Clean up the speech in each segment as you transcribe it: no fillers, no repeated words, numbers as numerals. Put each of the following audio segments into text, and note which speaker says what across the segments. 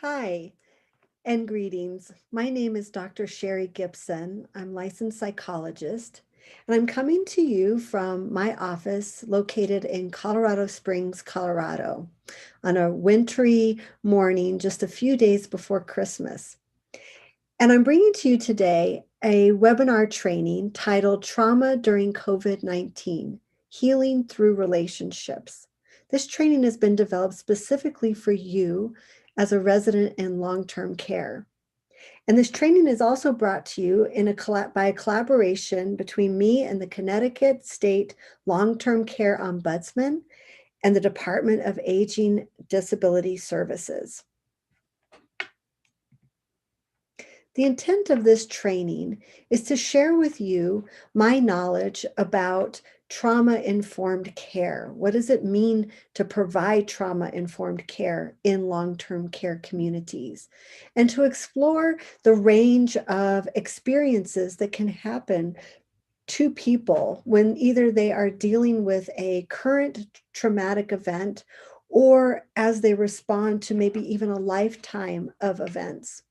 Speaker 1: Hi and greetings. My name is Dr. Sherry Gibson. I'm licensed psychologist, and I'm coming to you from my office located in Colorado Springs, Colorado, on a wintry morning just a few days before Christmas. And I'm bringing to you today a webinar training titled Trauma During COVID-19, Healing Through Relationships. This training has been developed specifically for you as a resident in long-term care. And this training is also brought to you by a collaboration between me and the Connecticut State Long-Term Care Ombudsman and the Department of Aging Disability Services. The intent of this training is to share with you my knowledge about trauma-informed care. What does it mean to provide trauma-informed care in long-term care communities? And to explore the range of experiences that can happen to people when either they are dealing with a current traumatic event or as they respond to maybe even a lifetime of events,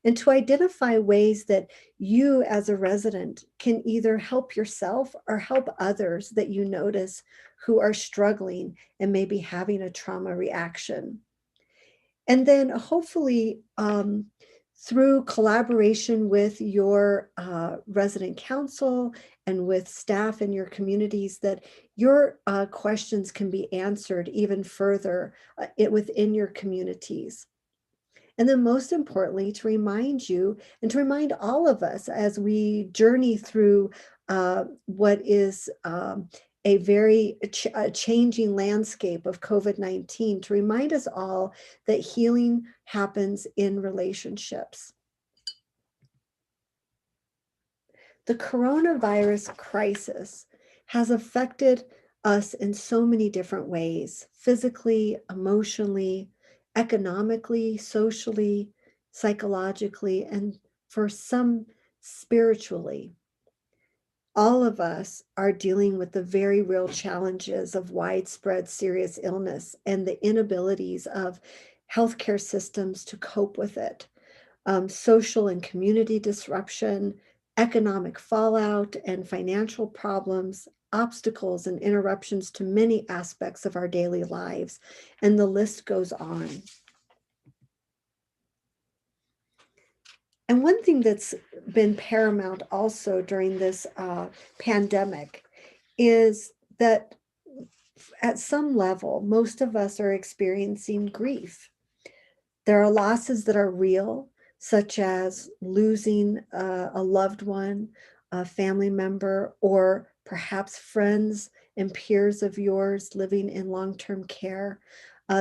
Speaker 1: and to identify ways that you as a resident can either help yourself or help others that you notice who are struggling and maybe having a trauma reaction. And then hopefully through collaboration with your resident council and with staff in your communities, that your questions can be answered even further within your communities. And then most importantly, to remind you and to remind all of us as we journey through what is a very changing landscape of COVID-19, to remind us all that healing happens in relationships. The coronavirus crisis has affected us in so many different ways, physically, emotionally, economically, socially, psychologically, and for some spiritually. All of us are dealing with the very real challenges of widespread serious illness and the inabilities of healthcare systems to cope with it. Social and community disruption, economic fallout and financial problems, obstacles and interruptions to many aspects of our daily lives, and the list goes on. And one thing that's been paramount also during this pandemic is that at some level, most of us are experiencing grief. There are losses that are real, such as losing a loved one, a family member, or perhaps friends and peers of yours living in long-term care.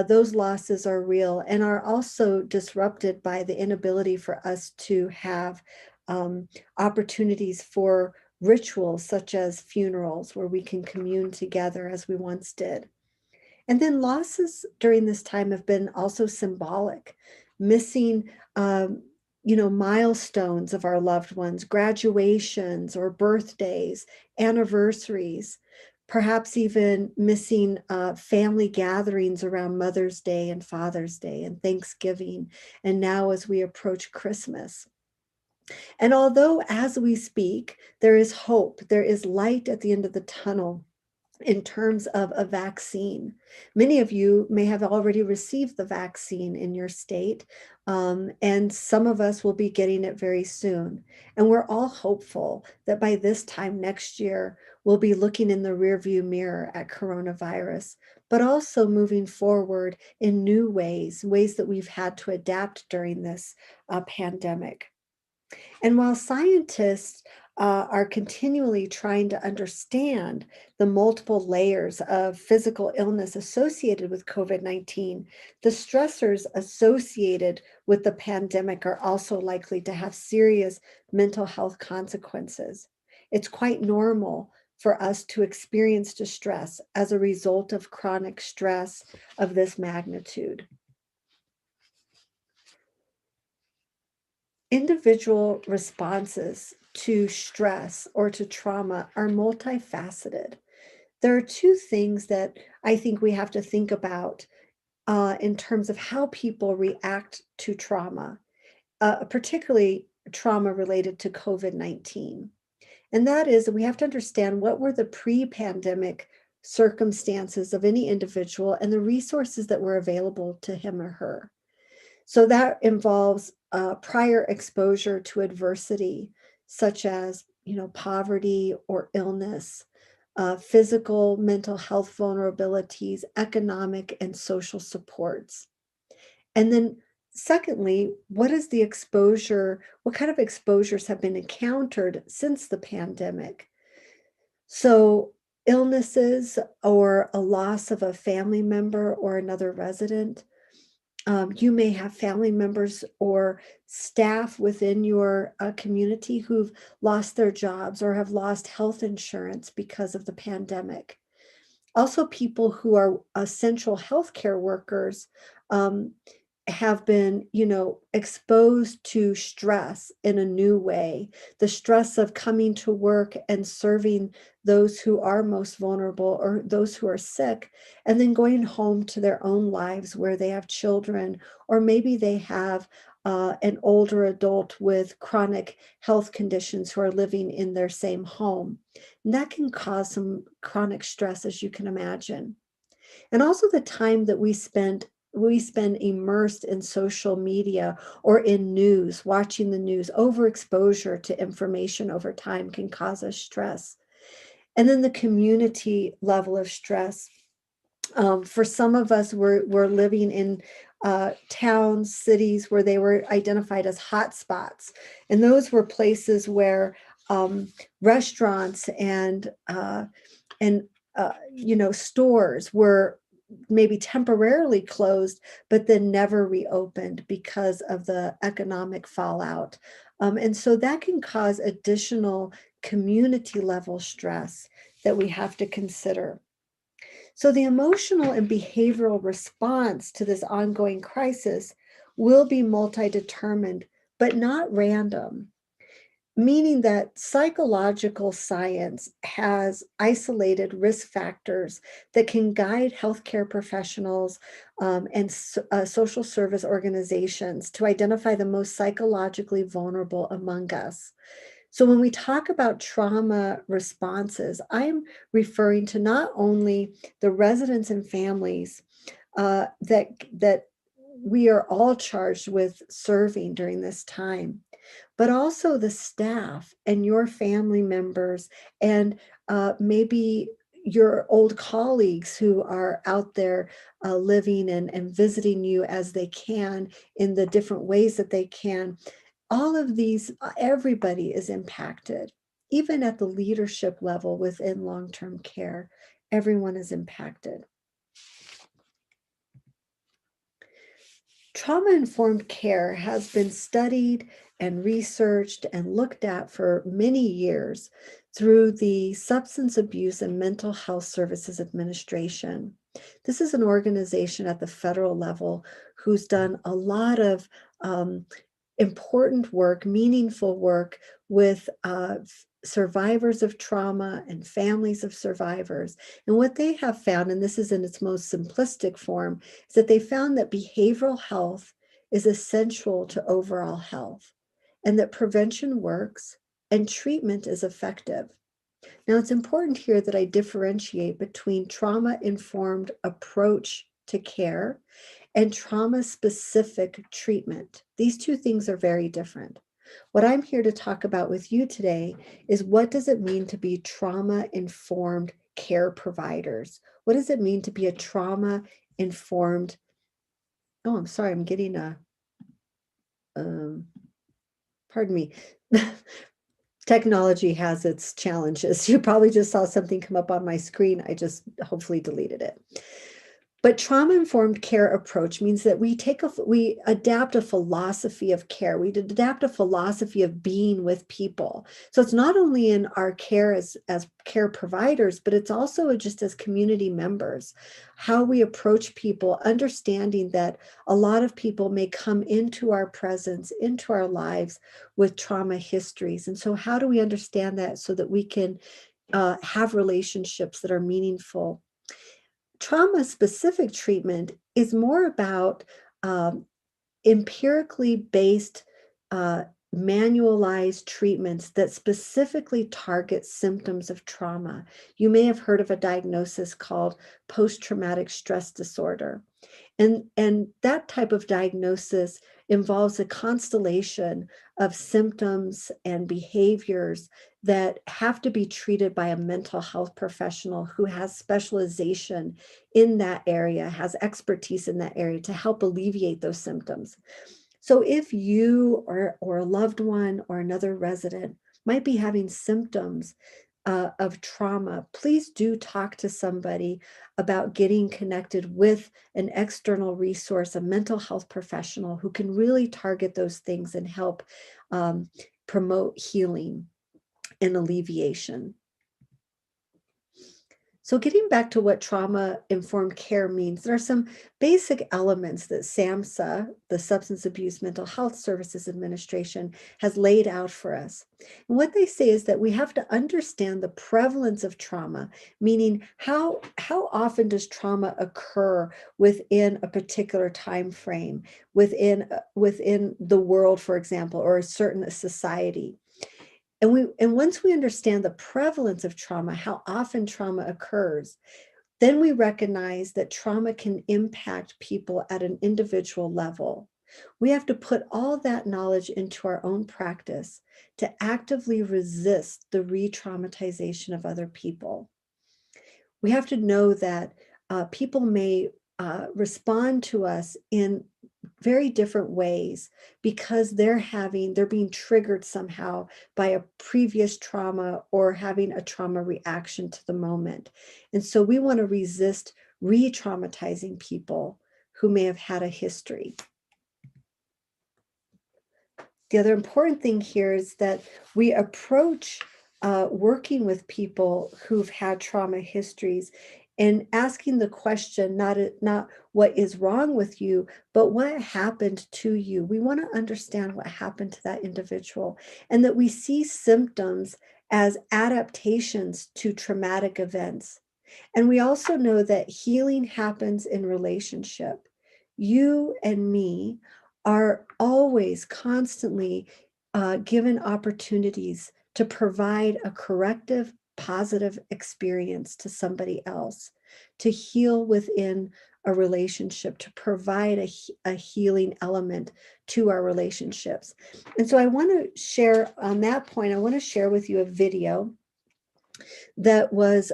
Speaker 1: Those losses are real and are also disrupted by the inability for us to have opportunities for rituals such as funerals where we can commune together as we once did. And then losses during this time have been also symbolic, missing, milestones of our loved ones, graduations or birthdays, anniversaries, perhaps even missing family gatherings around Mother's Day and Father's Day and Thanksgiving, and now as we approach Christmas. And although as we speak, there is hope, there is light at the end of the tunnel, in terms of a vaccine. Many of you may have already received the vaccine in your state, and some of us will be getting it very soon. And we're all hopeful that by this time next year, we'll be looking in the rearview mirror at coronavirus, but also moving forward in new ways that we've had to adapt during this pandemic. And while scientists are continually trying to understand the multiple layers of physical illness associated with COVID-19, the stressors associated with the pandemic are also likely to have serious mental health consequences. It's quite normal for us to experience distress as a result of chronic stress of this magnitude. Individual responses to stress or to trauma are multifaceted. There are two things that I think we have to think about in terms of how people react to trauma, particularly trauma related to COVID-19. And that is, we have to understand what were the pre-pandemic circumstances of any individual and the resources that were available to him or her. So that involves prior exposure to adversity, such as, poverty or illness, physical, mental health vulnerabilities, economic and social supports. And then secondly, what is the exposure? What kind of exposures have been encountered since the pandemic? So illnesses or a loss of a family member or another resident. You may have family members or staff within your community who've lost their jobs or have lost health insurance because of the pandemic. Also, people who are essential healthcare workers um, have been, exposed to stress in a new way. The stress of coming to work and serving those who are most vulnerable or those who are sick, and then going home to their own lives where they have children, or maybe they have an older adult with chronic health conditions who are living in their same home. And that can cause some chronic stress, as you can imagine. And also the time that we spend immersed in social media or in news, watching the news. Overexposure to information over time can cause us stress. And then the community level of stress. For some of us, we're living in towns, cities where they were identified as hot spots. And those were places where restaurants and stores were maybe temporarily closed, but then never reopened because of the economic fallout. And so that can cause additional community level stress that we have to consider. So the emotional and behavioral response to this ongoing crisis will be multi-determined, but not random, meaning that psychological science has isolated risk factors that can guide healthcare professionals and social service organizations to identify the most psychologically vulnerable among us. So when we talk about trauma responses, I'm referring to not only the residents and families that we are all charged with serving during this time, but also the staff and your family members and maybe your old colleagues who are out there living and visiting you as they can in the different ways that they can. All of these, everybody is impacted, even at the leadership level within long-term care. Everyone is impacted. Trauma-informed care has been studied and researched and looked at for many years through the Substance Abuse and Mental Health Services Administration. This is an organization at the federal level who's done a lot of important work, meaningful work with survivors of trauma and families of survivors. And what they have found, and this is in its most simplistic form, is that they found that behavioral health is essential to overall health and that prevention works and treatment is effective. Now, it's important here that I differentiate between trauma-informed approach to care and trauma-specific treatment. These two things are very different. What I'm here to talk about with you today is, what does it mean to be trauma-informed care providers? What does it mean to be a trauma-informed, oh, I'm sorry, I'm getting pardon me. Technology has its challenges. You probably just saw something come up on my screen. I just hopefully deleted it. But trauma-informed care approach means that we adapt a philosophy of care. We adapt a philosophy of being with people. So it's not only in our care as care providers, but it's also just as community members, how we approach people, understanding that a lot of people may come into our presence, into our lives with trauma histories. And so how do we understand that so that we can have relationships that are meaningful? Trauma-specific treatment is more about empirically based manualized treatments that specifically target symptoms of trauma. You may have heard of a diagnosis called post-traumatic stress disorder. And that type of diagnosis involves a constellation of symptoms and behaviors that have to be treated by a mental health professional who has specialization in that area, has expertise in that area to help alleviate those symptoms. So if you or a loved one or another resident might be having symptoms of trauma, please do talk to somebody about getting connected with an external resource, a mental health professional who can really target those things and help promote healing and alleviation. So getting back to what trauma-informed care means, there are some basic elements that SAMHSA, the Substance Abuse Mental Health Services Administration, has laid out for us. And what they say is that we have to understand the prevalence of trauma, meaning how often does trauma occur within a particular time frame, within the world, for example, or a certain society. And once we understand the prevalence of trauma, how often trauma occurs, then we recognize that trauma can impact people at an individual level. We have to put all that knowledge into our own practice to actively resist the re-traumatization of other people. We have to know that people may respond to us in very different ways because they're being triggered somehow by a previous trauma or having a trauma reaction to the moment. And so we want to resist re-traumatizing people who may have had a history. The other important thing here is that we approach working with people who've had trauma histories and asking the question, not what is wrong with you, but what happened to you. We want to understand what happened to that individual and that we see symptoms as adaptations to traumatic events. And we also know that healing happens in relationship. You and me are always constantly given opportunities to provide a corrective, positive experience to somebody else, to heal within a relationship, to provide a healing element to our relationships. And so I want to share on that point, I want to share with you a video that was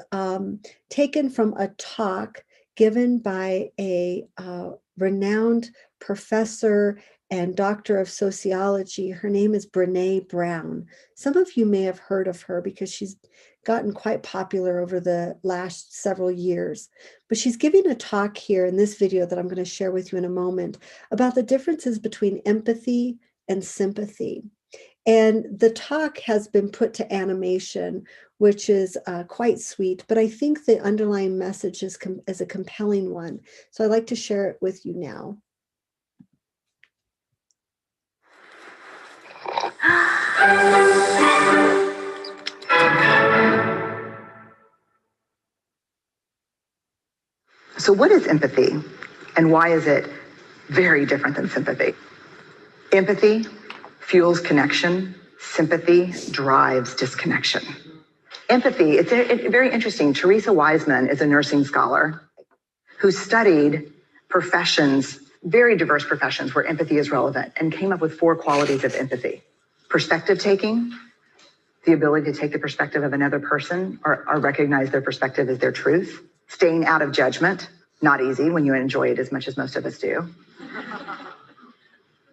Speaker 1: taken from a talk given by a renowned professor and doctor of sociology. Her name is Brené Brown. Some of you may have heard of her because she's gotten quite popular over the last several years. But she's giving a talk here in this video that I'm going to share with you in a moment about the differences between empathy and sympathy. And the talk has been put to animation, which is quite sweet, but I think the underlying message is a compelling one. So I'd like to share it with you now.
Speaker 2: So what is empathy, and why is it very different than sympathy? Empathy fuels connection. Sympathy drives disconnection. Empathy, it's very interesting. Teresa Wiseman is a nursing scholar who studied professions, very diverse professions where empathy is relevant, and came up with 4 qualities of empathy. Perspective taking, the ability to take the perspective of another person or recognize their perspective as their truth. Staying out of judgment, not easy when you enjoy it as much as most of us do.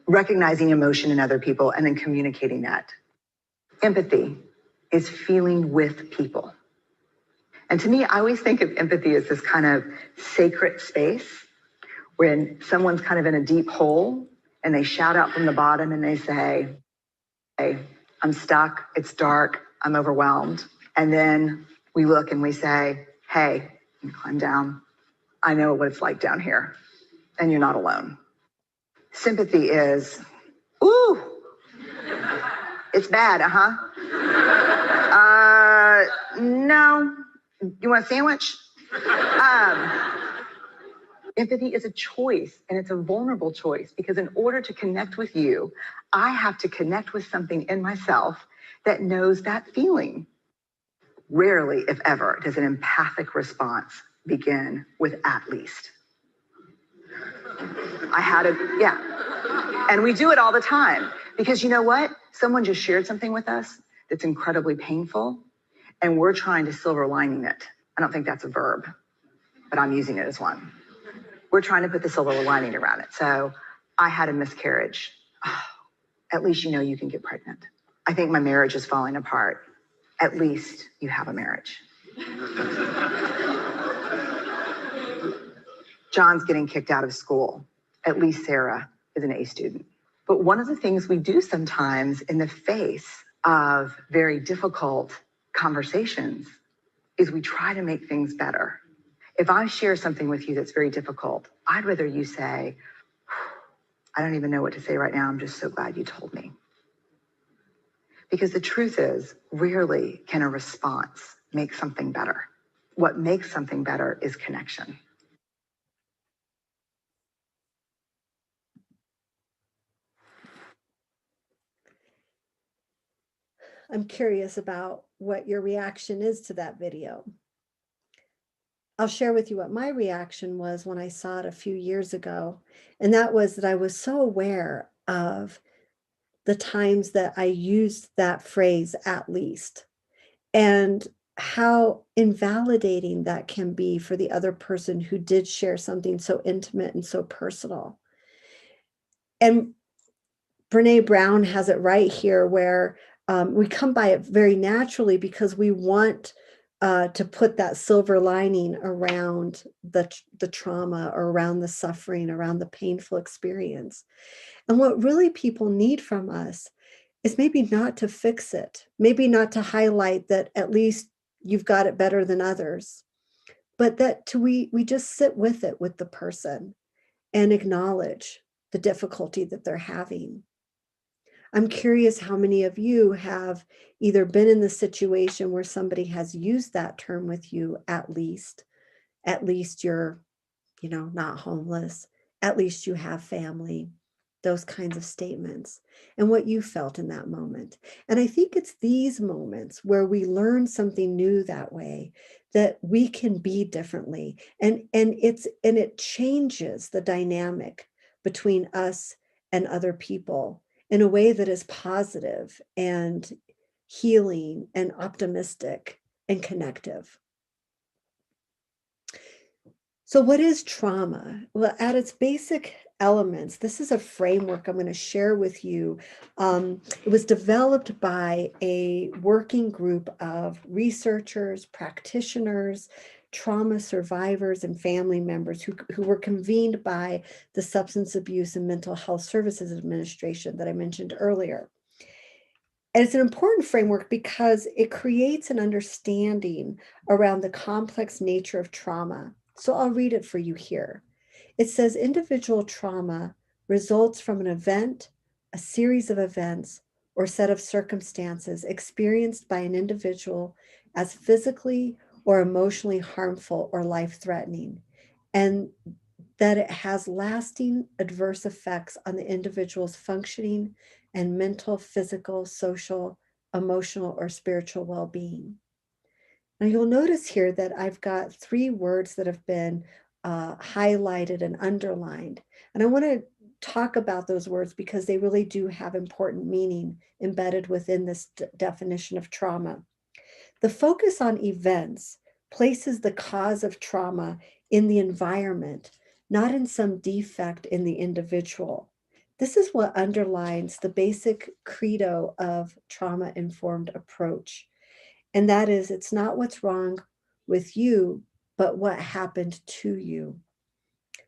Speaker 2: Recognizing emotion in other people and then communicating that. Empathy is feeling with people. And to me, I always think of empathy as this kind of sacred space when someone's kind of in a deep hole and they shout out from the bottom and they say, "Hey, I'm stuck, it's dark, I'm overwhelmed." And then we look and we say, "Hey, you climb down. I know what it's like down here, and you're not alone." Sympathy is, "Ooh, it's bad, no, you want a sandwich? Empathy is a choice, and it's a vulnerable choice, because in order to connect with you, I have to connect with something in myself that knows that feeling. Rarely, if ever, does an empathic response begin with "at least." Yeah. And we do it all the time, because you know what? Someone just shared something with us that's incredibly painful, and we're trying to silver lining it. I don't think that's a verb, but I'm using it as one. We're trying to put the silver lining around it. So I had a miscarriage. Oh, at least you know you can get pregnant. I think my marriage is falling apart. At least you have a marriage. John's getting kicked out of school. At least Sarah is an A student. But one of the things we do sometimes in the face of very difficult conversations is we try to make things better. If I share something with you that's very difficult, I'd rather you say, "I don't even know what to say right now. I'm just so glad you told me." Because the truth is, rarely can a response make something better. What makes something better is connection.
Speaker 1: I'm curious about what your reaction is to that video. I'll share with you what my reaction was when I saw it a few years ago. And that was that I was so aware of the times that I used that phrase, "at least," and how invalidating that can be for the other person who did share something so intimate and so personal. And Brene Brown has it right here, where we come by it very naturally because we want to put that silver lining around the trauma, or around the suffering, around the painful experience. And what really people need from us is maybe not to fix it, maybe not to highlight that at least you've got it better than others, but that we just sit with it with the person and acknowledge the difficulty that they're having. I'm curious how many of you have either been in the situation where somebody has used that term with you, at least you're, not homeless, at least you have family, those kinds of statements, and what you felt in that moment. And I think it's these moments where we learn something new that way, that we can be differently. And it changes the dynamic between us and other people in a way that is positive and healing and optimistic and connective. So, what is trauma? Well, at its basic elements, this is a framework I'm going to share with you. It was developed by a working group of researchers, practitioners, trauma survivors, and family members who were convened by the Substance Abuse and Mental Health Services Administration that I mentioned earlier. And it's an important framework because it creates an understanding around the complex nature of trauma. So I'll read it for you here. It says individual trauma results from an event, a series of events, or set of circumstances experienced by an individual as physically or emotionally harmful or life-threatening, and that it has lasting adverse effects on the individual's functioning and mental, physical, social, emotional, or spiritual well-being. Now you'll notice here that I've got 3 words that have been highlighted and underlined. And I want to talk about those words because they really do have important meaning embedded within this definition of trauma. The focus on events places the cause of trauma in the environment, not in some defect in the individual. This is what underlines the basic credo of trauma-informed approach. And that is, it's not what's wrong with you, but what happened to you.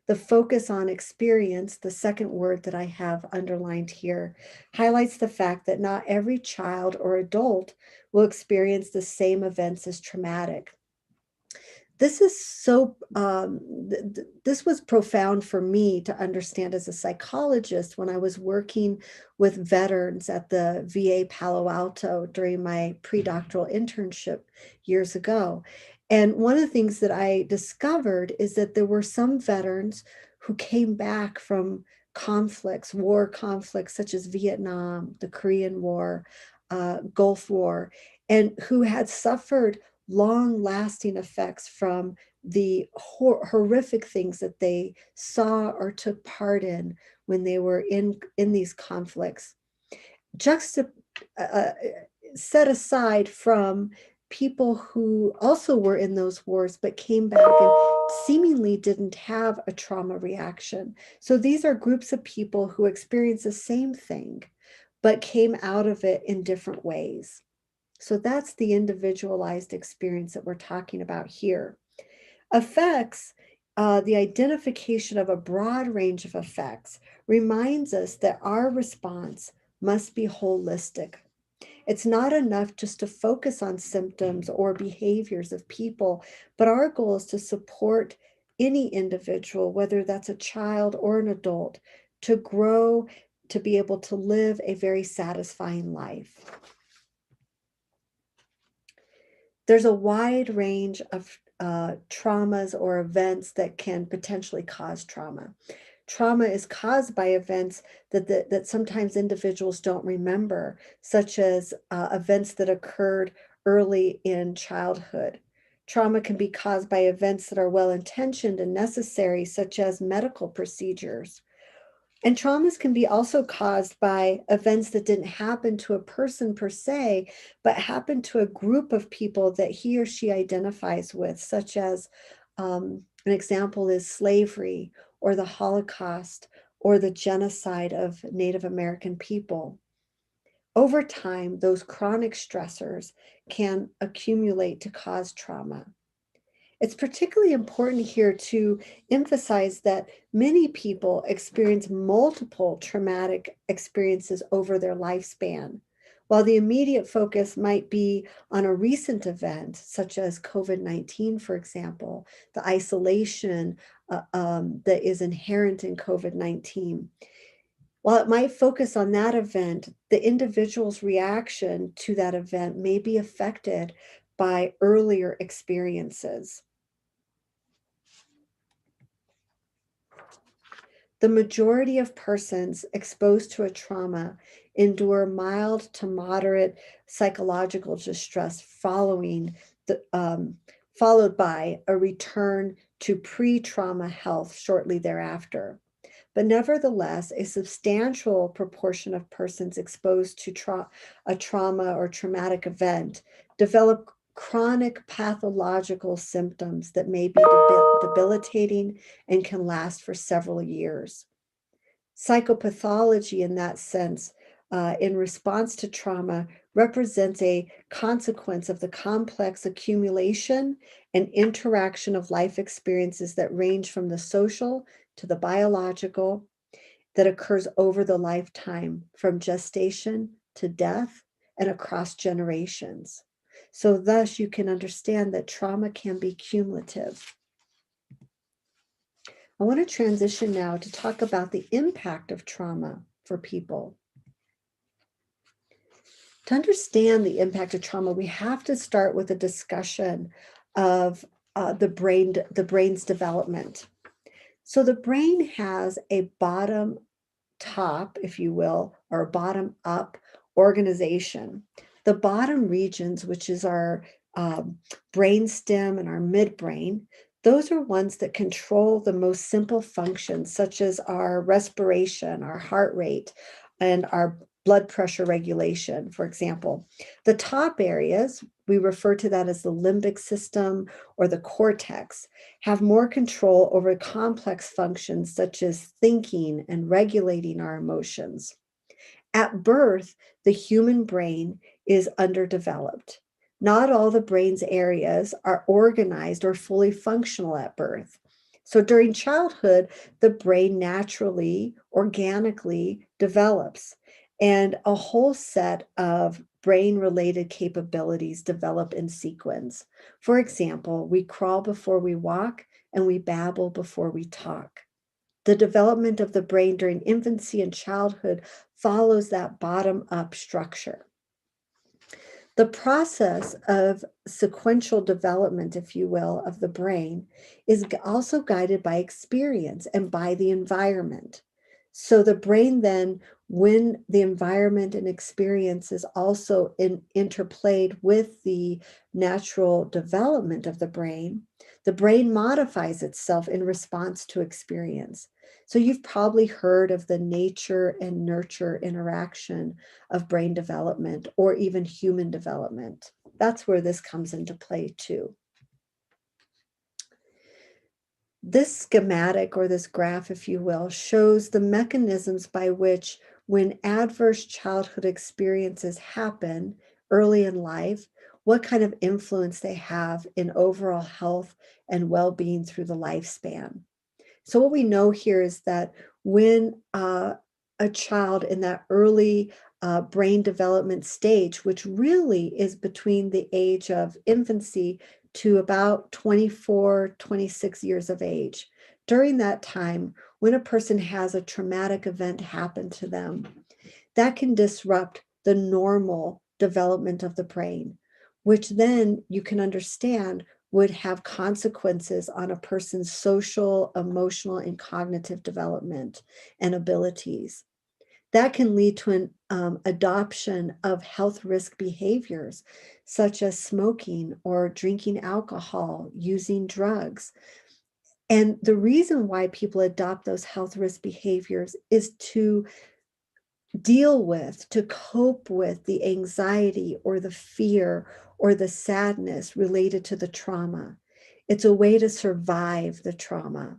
Speaker 1: The focus on experience, the second word that I have underlined here, highlights the fact that not every child or adult will experience the same events as traumatic. This is this was profound for me to understand as a psychologist when I was working with veterans at the VA Palo Alto during my pre-doctoral internship years ago. And one of the things that I discovered is that there were some veterans who came back from conflicts, war conflicts such as Vietnam, the Korean War, Gulf War, and who had suffered long lasting effects from the horrific things that they saw or took part in when they were in these conflicts. Juxta uh, Set aside from people who also were in those wars but came back and seemingly didn't have a trauma reaction. So these are groups of people who experience the same thing but came out of it in different ways. So that's the individualized experience that we're talking about here. Effects, the identification of a broad range of effects, reminds us that our response must be holistic. It's not enough just to focus on symptoms or behaviors of people, but our goal is to support any individual, whether that's a child or an adult, to grow, to be able to live a very satisfying life. There's a wide range of traumas or events that can potentially cause trauma. Trauma is caused by events that sometimes individuals don't remember, such as events that occurred early in childhood. Trauma can be caused by events that are well-intentioned and necessary, such as medical procedures. And traumas can be also caused by events that didn't happen to a person per se, but happened to a group of people that he or she identifies with, such as an example is slavery or the Holocaust or the genocide of Native American people. Over time, those chronic stressors can accumulate to cause trauma. It's particularly important here to emphasize that many people experience multiple traumatic experiences over their lifespan. While the immediate focus might be on a recent event, such as COVID-19, for example, the isolation that is inherent in COVID-19, while it might focus on that event, the individual's reaction to that event may be affected by earlier experiences. The majority of persons exposed to a trauma endure mild to moderate psychological distress followed by a return to pre-trauma health shortly thereafter. But nevertheless, a substantial proportion of persons exposed to a trauma or traumatic event develop chronic pathological symptoms that may be debilitating and can last for several years. Psychopathology, in that sense, in response to trauma, represents a consequence of the complex accumulation and interaction of life experiences that range from the social to the biological that occurs over the lifetime, from gestation to death and across generations. So thus you can understand that trauma can be cumulative. I want to transition now to talk about the impact of trauma for people. To understand the impact of trauma, we have to start with a discussion of the brain's development. So the brain has a bottom top, if you will, or a bottom up organization. The bottom regions, which is our brain stem and our midbrain, those are ones that control the most simple functions, such as our respiration, our heart rate, and our blood pressure regulation, for example. The top areas, we refer to that as the limbic system or the cortex, have more control over complex functions such as thinking and regulating our emotions. At birth, the human brain is underdeveloped. Not all the brain's areas are organized or fully functional at birth. So during childhood, the brain naturally, organically develops, and a whole set of brain-related capabilities develop in sequence. For example, we crawl before we walk and we babble before we talk. The development of the brain during infancy and childhood follows that bottom-up structure. The process of sequential development, if you will, of the brain is also guided by experience and by the environment. So the brain then, when the environment and experience is also interplayed with the natural development of the brain modifies itself in response to experience. So you've probably heard of the nature and nurture interaction of brain development or even human development. That's where this comes into play too. This schematic, or this graph, if you will, shows the mechanisms by which, when adverse childhood experiences happen early in life, what kind of influence they have in overall health and well-being through the lifespan. So what we know here is that when a child in that early brain development stage, which really is between the age of infancy to about 24, 26 years of age, during that time, when a person has a traumatic event happen to them, that can disrupt the normal development of the brain, which then you can understand would have consequences on a person's social, emotional, and cognitive development and abilities. That can lead to an adoption of health risk behaviors, such as smoking or drinking alcohol, using drugs. And the reason why people adopt those health risk behaviors is to deal with, to cope with the anxiety or the fear or the sadness related to the trauma. It's a way to survive the trauma.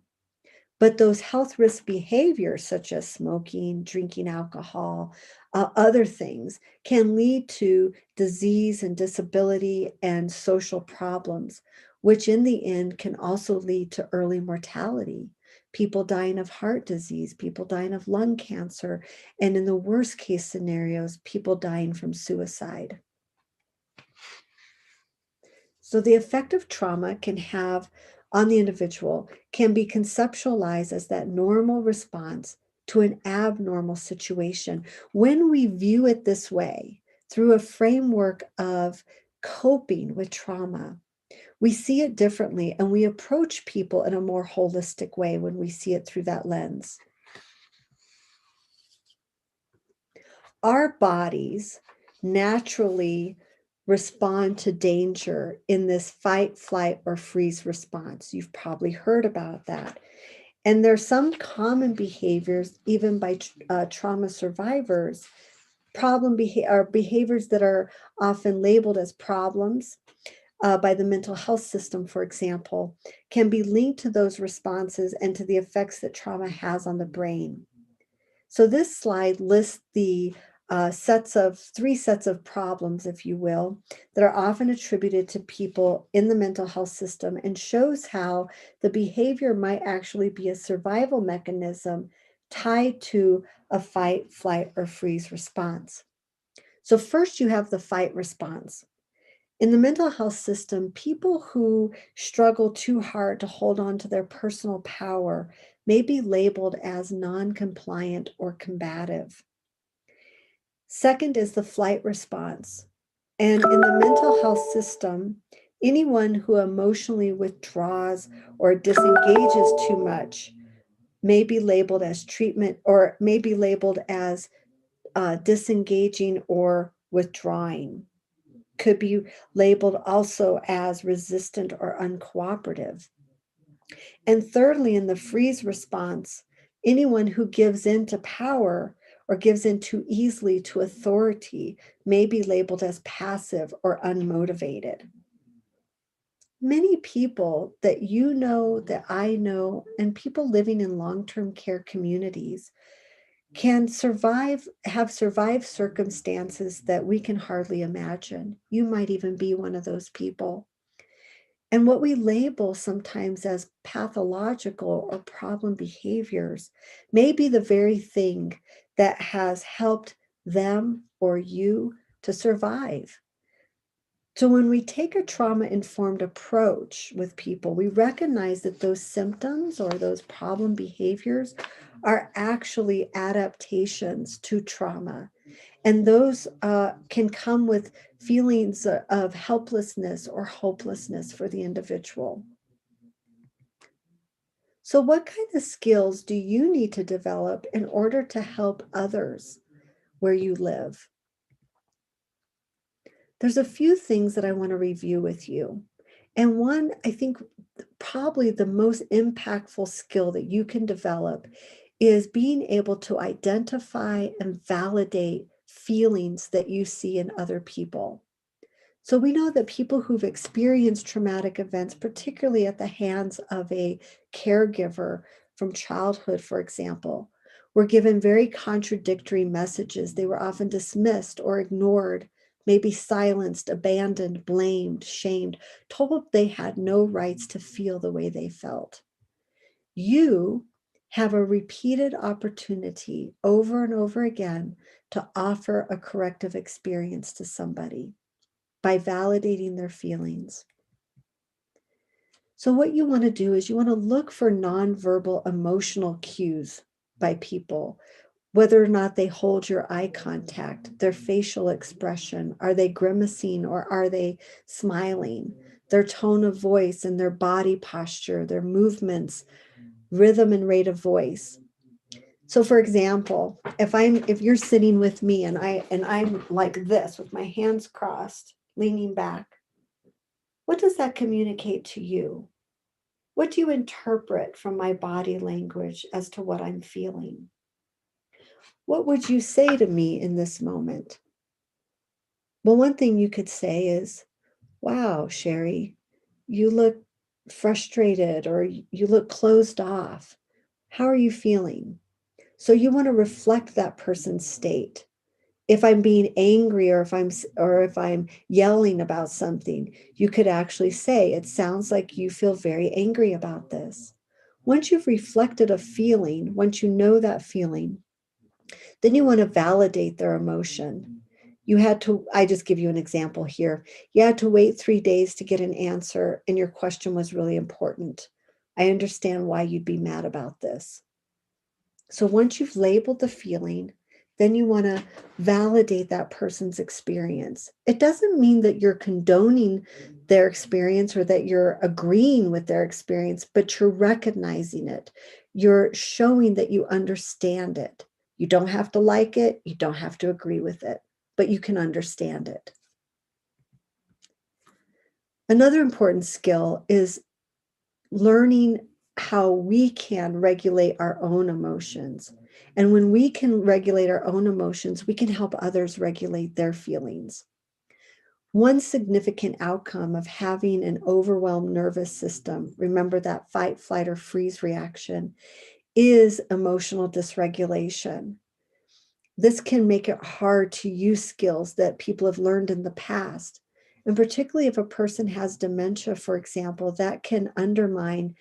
Speaker 1: But those health risk behaviors, such as smoking, drinking alcohol, other things, can lead to disease and disability and social problems, which in the end can also lead to early mortality. People dying of heart disease, people dying of lung cancer, and in the worst case scenarios, people dying from suicide. So the effect of trauma can have on the individual can be conceptualized as that normal response to an abnormal situation. When we view it this way, through a framework of coping with trauma, we see it differently and we approach people in a more holistic way when we see it through that lens. Our bodies naturally respond to danger in this fight, flight, or freeze response. You've probably heard about that. And there's some common behaviors, even by trauma survivors, behaviors that are often labeled as problems by the mental health system, for example, can be linked to those responses and to the effects that trauma has on the brain. So this slide lists the three sets of problems, if you will, that are often attributed to people in the mental health system and shows how the behavior might actually be a survival mechanism tied to a fight, flight, or freeze response. So first you have the fight response. In the mental health system, people who struggle too hard to hold on to their personal power may be labeled as non-compliant or combative. Second is the flight response. And in the mental health system, anyone who emotionally withdraws or disengages too much may be labeled as treatment or may be labeled as disengaging or withdrawing. Could be labeled also as resistant or uncooperative. And thirdly, in the freeze response, anyone who gives in to power or gives in too easily to authority may be labeled as passive or unmotivated. Many people that you know, that I know, and people living in long-term care communities have survived circumstances that we can hardly imagine. You might even be one of those people. And what we label sometimes as pathological or problem behaviors may be the very thing that has helped them or you to survive. So when we take a trauma-informed approach with people, we recognize that those symptoms or those problem behaviors are actually adaptations to trauma. And those can come with feelings of helplessness or hopelessness for the individual. So, what kind of skills do you need to develop in order to help others where you live? There's a few things that I want to review with you. And one, I think, probably the most impactful skill that you can develop is being able to identify and validate feelings that you see in other people. So we know that people who've experienced traumatic events, particularly at the hands of a caregiver from childhood, for example, were given very contradictory messages. They were often dismissed or ignored, maybe silenced, abandoned, blamed, shamed, told they had no rights to feel the way they felt. You have a repeated opportunity over and over again to offer a corrective experience to somebody by validating their feelings. So, what you want to do is you want to look for nonverbal emotional cues by people, whether or not they hold your eye contact, their facial expression, are they grimacing or are they smiling, their tone of voice and their body posture, their movements, rhythm and rate of voice. So for example, if you're sitting with me and I'm like this with my hands crossed, leaning back, what does that communicate to you? What do you interpret from my body language as to what I'm feeling? What would you say to me in this moment? Well, one thing you could say is, wow, Sherry, you look frustrated or you look closed off. How are you feeling? So you want to reflect that person's state. If I'm being angry or if I'm yelling about something, you could actually say, it sounds like you feel very angry about this. Once you've reflected a feeling, once you know that feeling, then you want to validate their emotion. I just give you an example here. You had to wait 3 days to get an answer, and your question was really important. I understand why you'd be mad about this. So once you've labeled the feeling, then you want to validate that person's experience. It doesn't mean that you're condoning their experience or that you're agreeing with their experience, but you're recognizing it. You're showing that you understand it. You don't have to like it, you don't have to agree with it, but you can understand it. Another important skill is learning how we can regulate our own emotions. And when we can regulate our own emotions, we can help others regulate their feelings. One significant outcome of having an overwhelmed nervous system, remember that fight, flight, or freeze reaction, is emotional dysregulation. This can make it hard to use skills that people have learned in the past. And particularly if a person has dementia, for example, that can undermine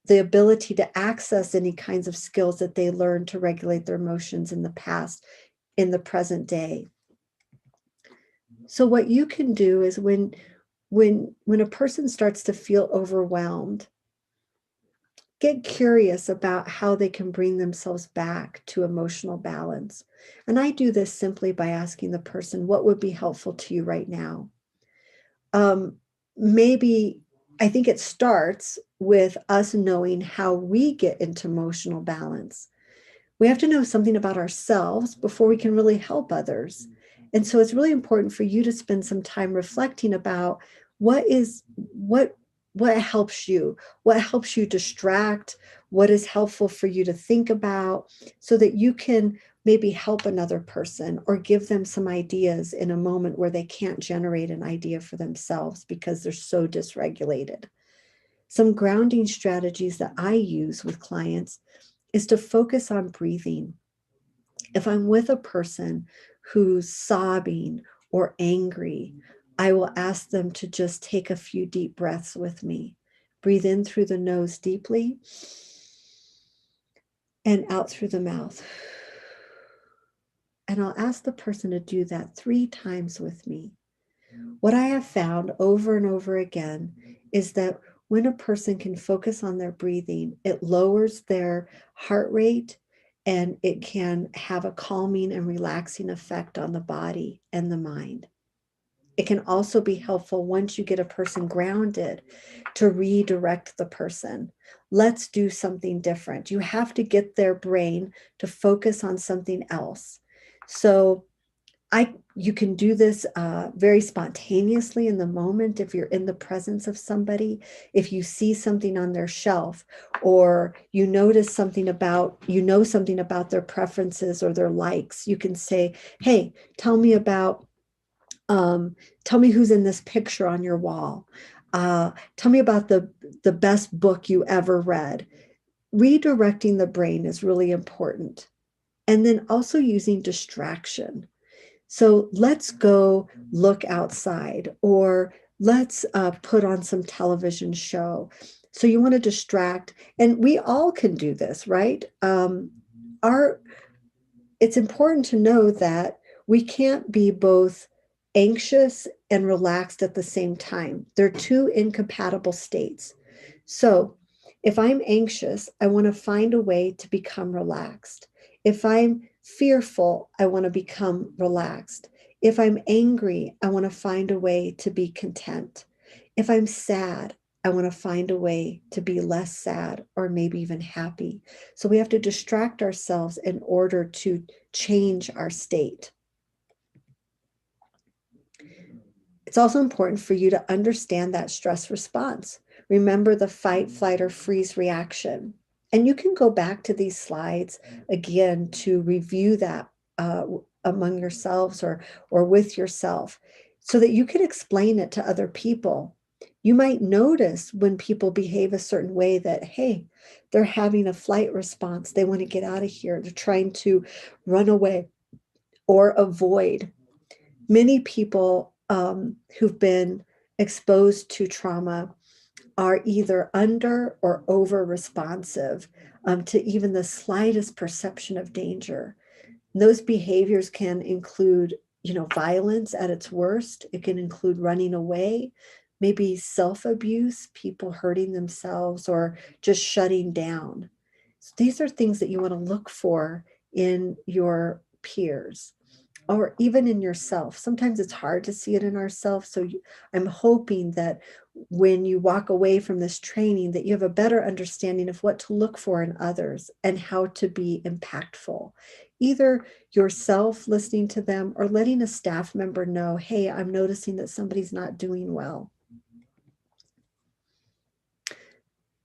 Speaker 1: the ability to access any kinds of skills that they learned to regulate their emotions in the past in the present day. So what you can do is when a person starts to feel overwhelmed, get curious about how they can bring themselves back to emotional balance. And I do this simply by asking the person, what would be helpful to you right now? Maybe I think it starts with us knowing how we get into emotional balance. We have to know something about ourselves before we can really help others. And so it's really important for you to spend some time reflecting about what is what what helps you distract, what is helpful for you to think about so that you can maybe help another person or give them some ideas in a moment where they can't generate an idea for themselves because they're so dysregulated. Some grounding strategies that I use with clients is to focus on breathing. If I'm with a person who's sobbing or angry, I will ask them to just take a few deep breaths with me. Breathe in through the nose deeply and out through the mouth. And I'll ask the person to do that 3 times with me. What I have found over and over again is that when a person can focus on their breathing, it lowers their heart rate and it can have a calming and relaxing effect on the body and the mind. It can also be helpful once you get a person grounded to redirect the person. Let's do something different. You have to get their brain to focus on something else. So you can do this very spontaneously in the moment if you're in the presence of somebody. If you see something on their shelf, or you notice something about, something about their preferences or their likes, you can say, hey, tell me who's in this picture on your wall. Tell me about the best book you ever read. Redirecting the brain is really important. And then also using distraction. So let's go look outside, or let's put on some television show. So you want to distract, and we all can do this, right? It's important to know that we can't be both anxious and relaxed at the same time. They're two incompatible states. So if I'm anxious, I want to find a way to become relaxed. If I'm fearful, I want to become relaxed. If I'm angry, I want to find a way to be content. If I'm sad, I want to find a way to be less sad or maybe even happy. So we have to distract ourselves in order to change our state. It's also important for you to understand that stress response. Remember the fight, flight, or freeze reaction. And you can go back to these slides again to review that among yourselves or with yourself so that you can explain it to other people. You might notice when people behave a certain way that, hey, they're having a flight response. They want to get out of here. They're trying to run away or avoid. Many people who've been exposed to trauma are either under or over responsive to even the slightest perception of danger. And those behaviors can include, violence at its worst. It can include running away, maybe self-abuse, people hurting themselves, or just shutting down. So these are things that you want to look for in your peers or even in yourself. Sometimes it's hard to see it in ourselves. So I'm hoping that when you walk away from this training, that you have a better understanding of what to look for in others and how to be impactful. Either yourself listening to them or letting a staff member know, hey, I'm noticing that somebody's not doing well.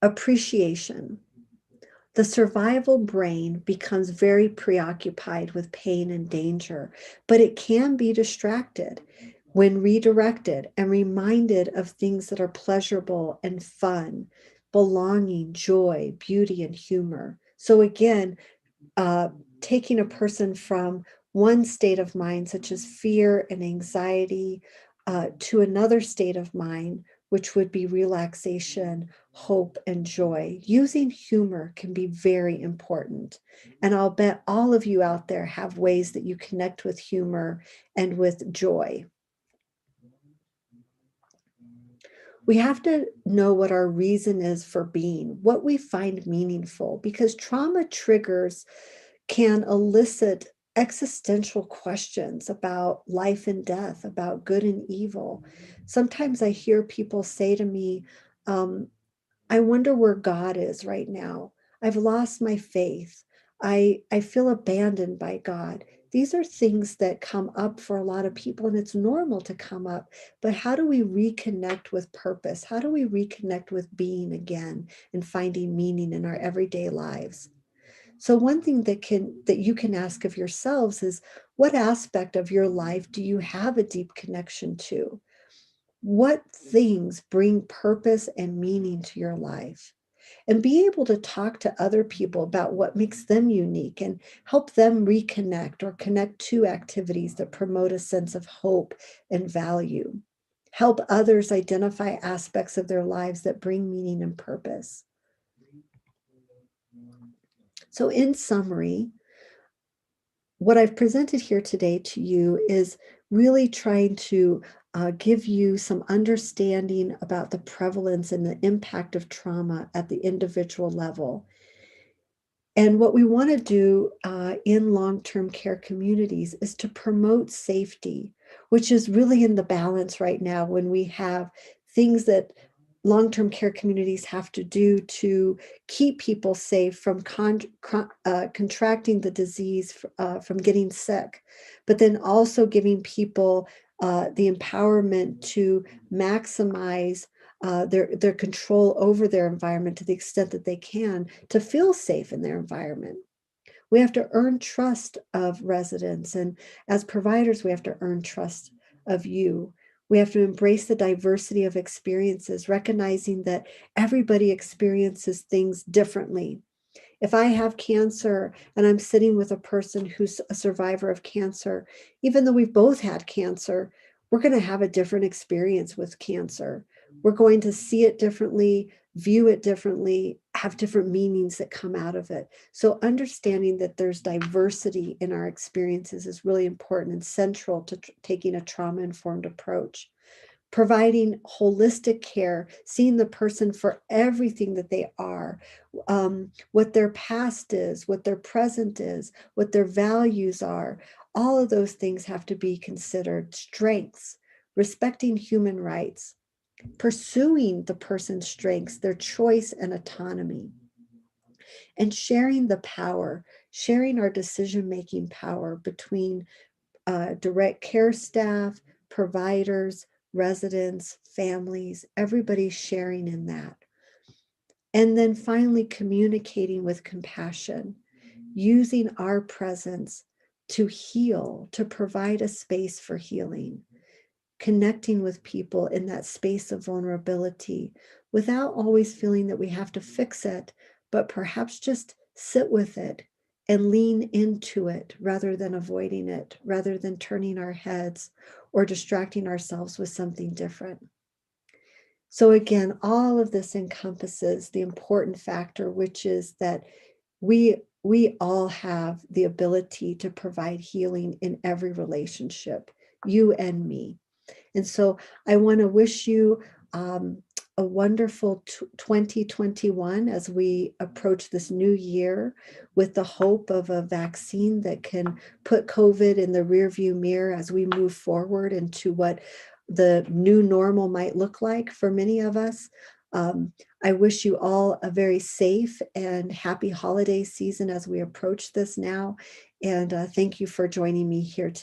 Speaker 1: Appreciation. The survival brain becomes very preoccupied with pain and danger, but it can be distracted when redirected and reminded of things that are pleasurable and fun, belonging, joy, beauty, and humor. So again, taking a person from one state of mind, such as fear and anxiety, to another state of mind, which would be relaxation, hope, and joy. Using humor can be very important. And I'll bet all of you out there have ways that you connect with humor and with joy. We have to know what our reason is for being, what we find meaningful, because trauma triggers can elicit existential questions about life and death, about good and evil. Sometimes I hear people say to me, I wonder where God is right now. I've lost my faith. I feel abandoned by God. These are things that come up for a lot of people, and it's normal to come up. But how do we reconnect with purpose? How do we reconnect with being again and finding meaning in our everyday lives? So one thing that you can ask of yourselves is, what aspect of your life do you have a deep connection to? What things bring purpose and meaning to your life? And be able to talk to other people about what makes them unique and help them reconnect or connect to activities that promote a sense of hope and value. Help others identify aspects of their lives that bring meaning and purpose. So, in summary, what I've presented here today to you is really trying to give you some understanding about the prevalence and the impact of trauma at the individual level. And what we want to do in long-term care communities is to promote safety, which is really in the balance right now when we have things that long-term care communities have to do to keep people safe from contracting the disease, from getting sick, but then also giving people the empowerment to maximize their control over their environment to the extent that they can to feel safe in their environment. We have to earn trust of residents, and as providers, we have to earn trust of you. We have to embrace the diversity of experiences, recognizing that everybody experiences things differently. If I have cancer and I'm sitting with a person who's a survivor of cancer, even though we've both had cancer, we're going to have a different experience with cancer. We're going to see it differently, view it differently, have different meanings that come out of it. So understanding that there's diversity in our experiences is really important and central to taking a trauma-informed approach. Providing holistic care, seeing the person for everything that they are, what their past is, what their present is, what their values are. All of those things have to be considered. Strengths, respecting human rights, pursuing the person's strengths, their choice and autonomy, and sharing the power, sharing our decision-making power between direct care staff, providers, residents, families, everybody sharing in that. And then finally, communicating with compassion, using our presence to heal, to provide a space for healing, connecting with people in that space of vulnerability without always feeling that we have to fix it, but perhaps just sit with it and lean into it rather than avoiding it, rather than turning our heads or distracting ourselves with something different. So again, all of this encompasses the important factor, which is that we all have the ability to provide healing in every relationship, you and me. And so I want to wish you a wonderful 2021 as we approach this new year with the hope of a vaccine that can put COVID in the rearview mirror as we move forward into what the new normal might look like for many of us. Um, I wish you all a very safe and happy holiday season as we approach this now. And thank you for joining me here today.